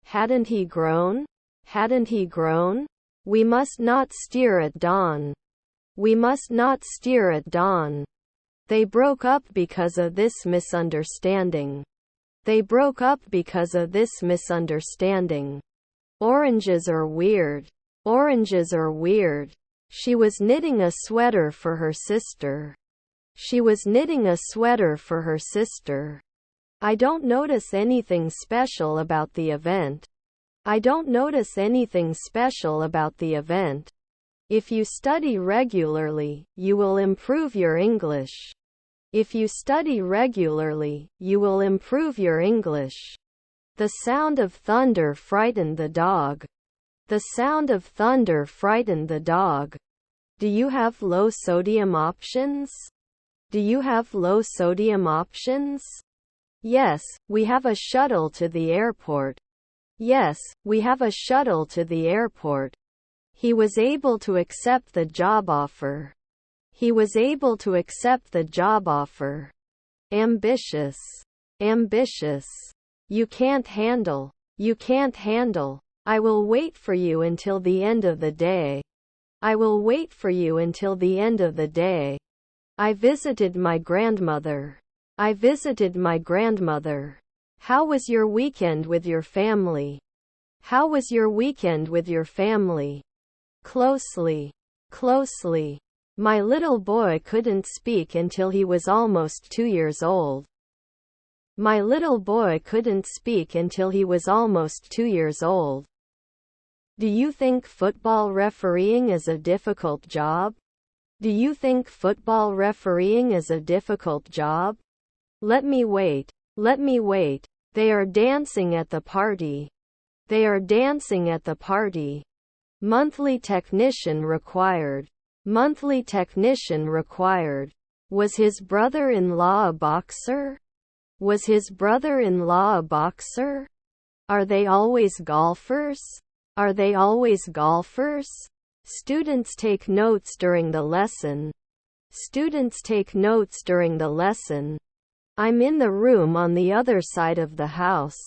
Hadn't he grown? Hadn't he grown? We must not steer at dawn. We must not steer at dawn. They broke up because of this misunderstanding. They broke up because of this misunderstanding. Oranges are weird. Oranges are weird. She was knitting a sweater for her sister. She was knitting a sweater for her sister. I don't notice anything special about the event. I don't notice anything special about the event. If you study regularly, you will improve your English. If you study regularly, you will improve your English. The sound of thunder frightened the dog. The sound of thunder frightened the dog. Do you have low sodium options? Do you have low sodium options? Yes, we have a shuttle to the airport. Yes, we have a shuttle to the airport. He was able to accept the job offer. He was able to accept the job offer. Ambitious. Ambitious. You can't handle. You can't handle. I will wait for you until the end of the day. I will wait for you until the end of the day. I visited my grandmother. I visited my grandmother. How was your weekend with your family? How was your weekend with your family? Closely. Closely. My little boy couldn't speak until he was almost 2 years old. My little boy couldn't speak until he was almost 2 years old. Do you think football refereeing is a difficult job? Do you think football refereeing is a difficult job? Let me wait. Let me wait. They are dancing at the party. They are dancing at the party. Monthly technician required. Monthly technician required. Was his brother-in-law a boxer? Was his brother-in-law a boxer? Are they always golfers? Are they always golfers? Students take notes during the lesson. Students take notes during the lesson. I'm in the room on the other side of the house.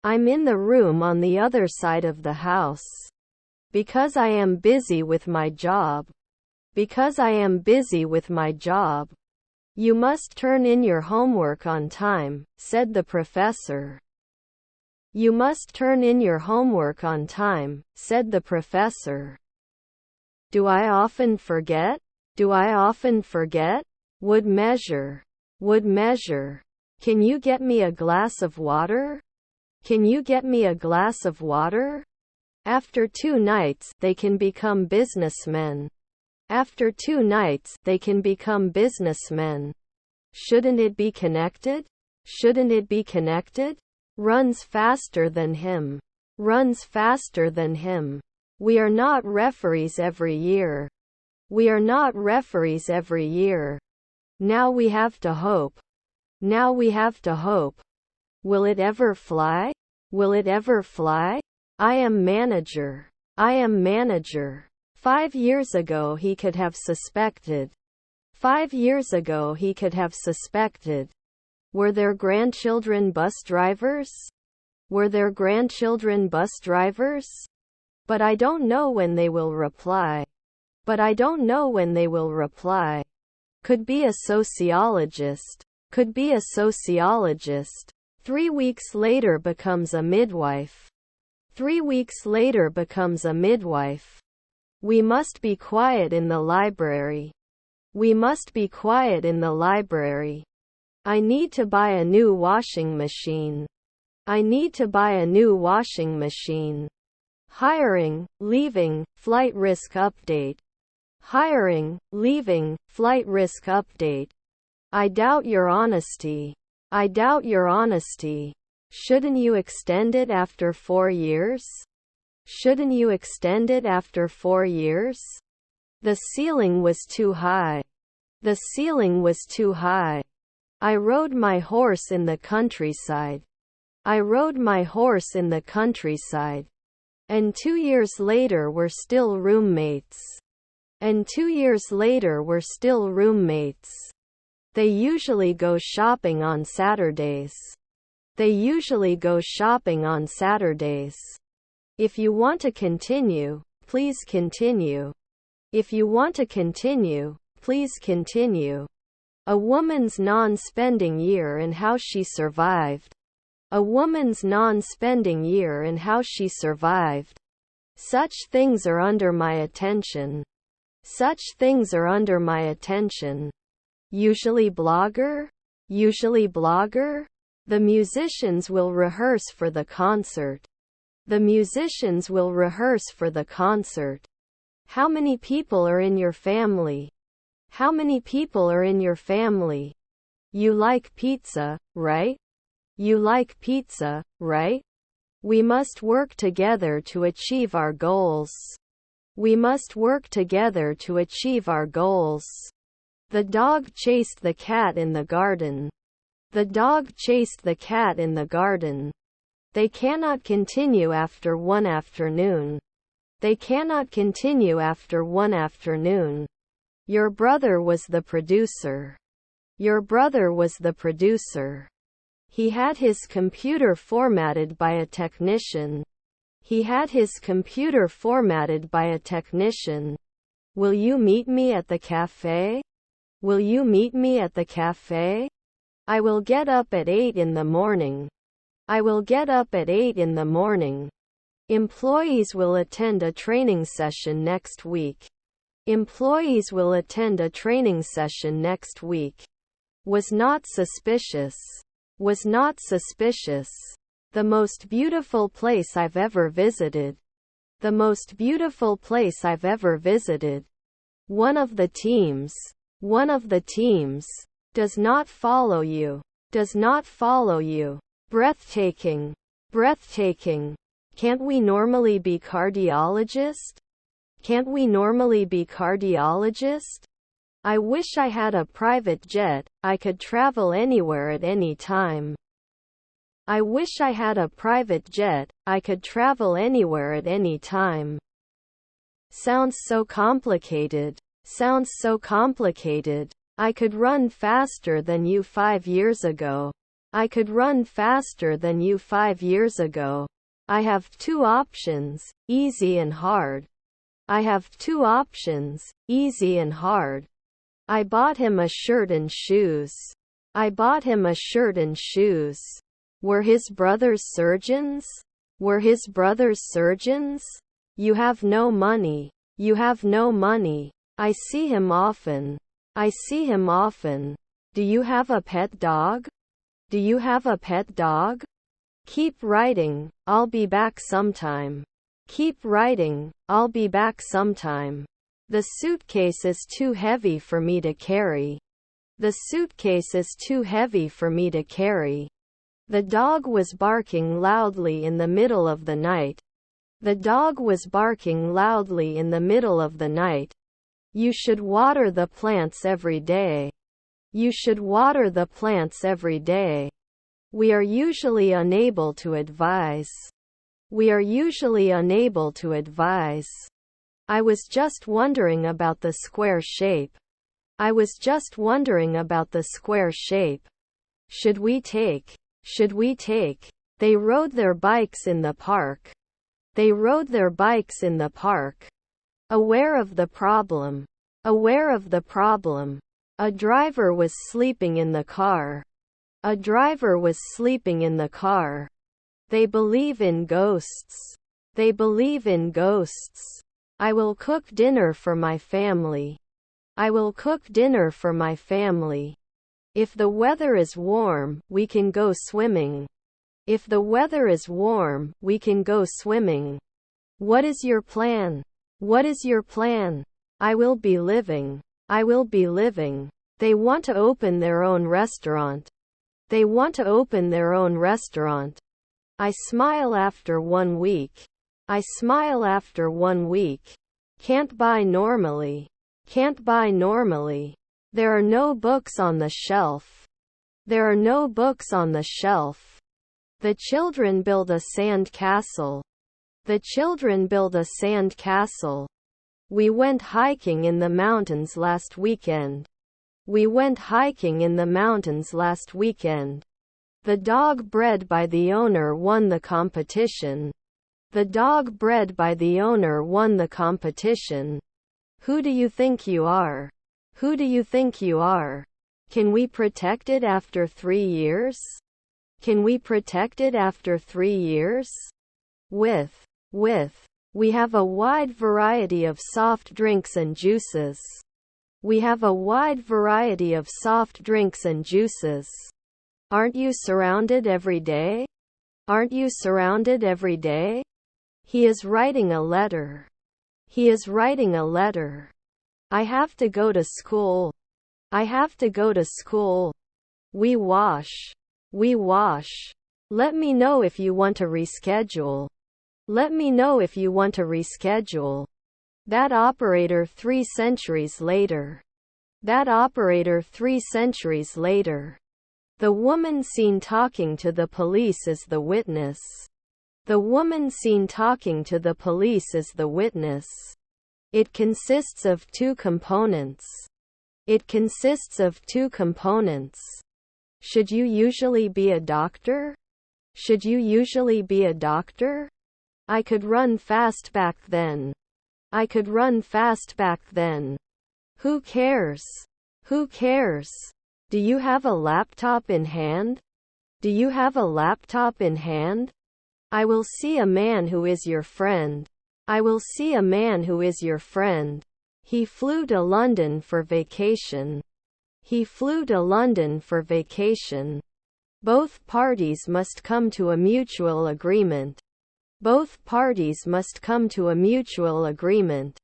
I'm in the room on the other side of the house. Because I am busy with my job. Because I am busy with my job. You must turn in your homework on time, said the professor. You must turn in your homework on time, said the professor. Do I often forget? Do I often forget? Would measure. Would measure. Can you get me a glass of water? Can you get me a glass of water? After 2 nights, they can become businessmen. After 2 nights, they can become businessmen. Shouldn't it be connected? Shouldn't it be connected? Runs faster than him. Runs faster than him. We are not referees every year. We are not referees every year. Now we have to hope. Now we have to hope. Will it ever fly? Will it ever fly? I am manager. I am manager. 5 years ago he could have suspected. 5 years ago he could have suspected. Were their grandchildren bus drivers? Were their grandchildren bus drivers? But I don't know when they will reply. But I don't know when they will reply. Could be a sociologist. Could be a sociologist. 3 weeks later becomes a midwife. 3 weeks later becomes a midwife. We must be quiet in the library. We must be quiet in the library. I need to buy a new washing machine. I need to buy a new washing machine. Hiring, leaving, flight risk update. Hiring, leaving, flight risk update. I doubt your honesty. I doubt your honesty. Shouldn't you extend it after 4 years? Shouldn't you extend it after 4 years? The ceiling was too high. The ceiling was too high. I rode my horse in the countryside. I rode my horse in the countryside. And 2 years later we're still roommates. And 2 years later we're still roommates. They usually go shopping on Saturdays. They usually go shopping on Saturdays. If you want to continue, please continue. If you want to continue, please continue. A woman's non-spending year and how she survived. A woman's non-spending year and how she survived. Such things are under my attention. Such things are under my attention. Usually blogger? Usually blogger? The musicians will rehearse for the concert. The musicians will rehearse for the concert. How many people are in your family? How many people are in your family? You like pizza, right? You like pizza, right? We must work together to achieve our goals. We must work together to achieve our goals. The dog chased the cat in the garden. The dog chased the cat in the garden. They cannot continue after one afternoon. They cannot continue after one afternoon. Your brother was the producer. Your brother was the producer. He had his computer formatted by a technician. He had his computer formatted by a technician. Will you meet me at the cafe? Will you meet me at the cafe? I will get up at 8 in the morning. I will get up at 8 in the morning. Employees will attend a training session next week. Employees will attend a training session next week. Was not suspicious. Was not suspicious. The most beautiful place I've ever visited. The most beautiful place I've ever visited. One of the teams. One of the teams. Does not follow you. Does not follow you. Breathtaking. Breathtaking. Can't we normally be cardiologist? Can't we normally be cardiologist? I wish I had a private jet, I could travel anywhere at any time. I wish I had a private jet, I could travel anywhere at any time. Sounds so complicated. Sounds so complicated. I could run faster than you 5 years ago. I could run faster than you 5 years ago. I have 2 options, easy and hard. I have 2 options, easy and hard. I bought him a shirt and shoes. I bought him a shirt and shoes. Were his brothers surgeons? Were his brothers surgeons? You have no money. You have no money. I see him often. I see him often. Do you have a pet dog? Do you have a pet dog? Keep writing, I'll be back sometime. Keep writing, I'll be back sometime. The suitcase is too heavy for me to carry. The suitcase is too heavy for me to carry. The dog was barking loudly in the middle of the night. The dog was barking loudly in the middle of the night. You should water the plants every day. You should water the plants every day. We are usually unable to advise. We are usually unable to advise. I was just wondering about the square shape. I was just wondering about the square shape. Should we take? Should we take? They rode their bikes in the park. They rode their bikes in the park. Aware of the problem. Aware of the problem. A driver was sleeping in the car. A driver was sleeping in the car. They believe in ghosts. They believe in ghosts. I will cook dinner for my family. I will cook dinner for my family. If the weather is warm, we can go swimming. If the weather is warm, we can go swimming. What is your plan? What is your plan? I will be living. I will be living. They want to open their own restaurant. They want to open their own restaurant. I smile after 1 week. I smile after 1 week. Can't buy normally. Can't buy normally. There are no books on the shelf. There are no books on the shelf. The children build a sand castle. The children build a sand castle. We went hiking in the mountains last weekend. We went hiking in the mountains last weekend. The dog bred by the owner won the competition. The dog bred by the owner won the competition. Who do you think you are? Who do you think you are? Can we protect it after 3 years? Can we protect it after 3 years? With. We have a wide variety of soft drinks and juices. We have a wide variety of soft drinks and juices. Aren't you surrounded every day? Aren't you surrounded every day? He is writing a letter. He is writing a letter. I have to go to school. I have to go to school. We wash. We wash. Let me know if you want to reschedule. Let me know if you want to reschedule. That operator 3 centuries later. That operator 3 centuries later. The woman seen talking to the police is the witness. The woman seen talking to the police is the witness. It consists of 2 components. It consists of 2 components. Should you usually be a doctor? Should you usually be a doctor? I could run fast back then. I could run fast back then. Who cares? Who cares? Do you have a laptop in hand? Do you have a laptop in hand? I will see a man who is your friend. I will see a man who is your friend. He flew to London for vacation. He flew to London for vacation. Both parties must come to a mutual agreement. Both parties must come to a mutual agreement.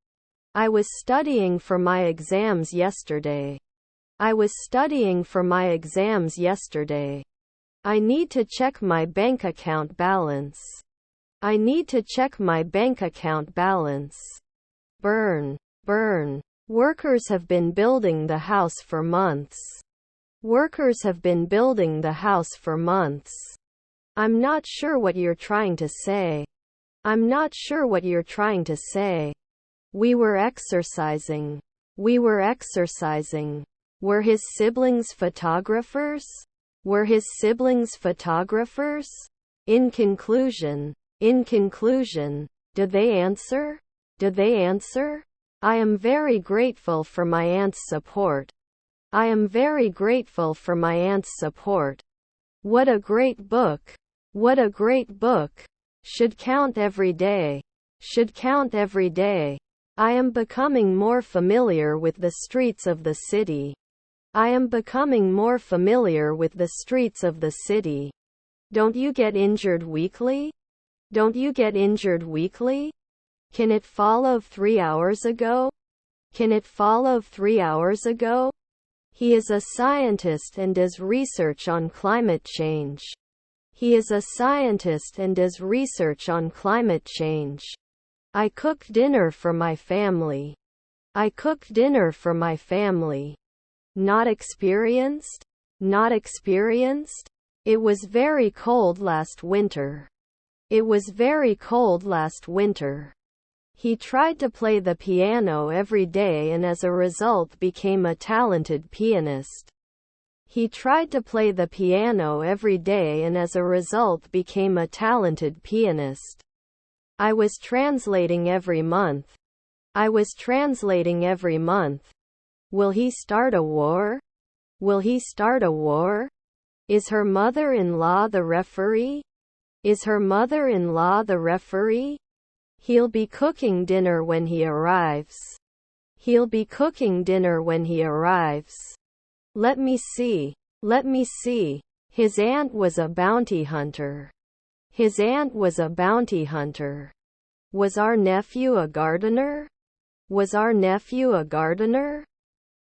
I was studying for my exams yesterday. I was studying for my exams yesterday. I need to check my bank account balance. I need to check my bank account balance. Burn. Workers have been building the house for months. Workers have been building the house for months. I'm not sure what you're trying to say. I'm not sure what you're trying to say. We were exercising. We were exercising. Were his siblings photographers? Were his siblings photographers? In conclusion. Did they answer? Did they answer? I am very grateful for my aunt's support. I am very grateful for my aunt's support. What a great book. What a great book. Should count every day. Should count every day. I am becoming more familiar with the streets of the city. I am becoming more familiar with the streets of the city. Don't you get injured weekly? Don't you get injured weekly? Can it follow 3 hours ago? Can it follow 3 hours ago? He is a scientist and does research on climate change. He is a scientist and does research on climate change. I cook dinner for my family. I cook dinner for my family. Not experienced? Not experienced? It was very cold last winter. It was very cold last winter. He tried to play the piano every day and as a result became a talented pianist. He tried to play the piano every day and as a result became a talented pianist. I was translating every month. I was translating every month. Will he start a war? Will he start a war? Is her mother-in-law the referee? Is her mother-in-law the referee? He'll be cooking dinner when he arrives. He'll be cooking dinner when he arrives. Let me see. Let me see. His aunt was a bounty hunter. His aunt was a bounty hunter. Was our nephew a gardener? Was our nephew a gardener?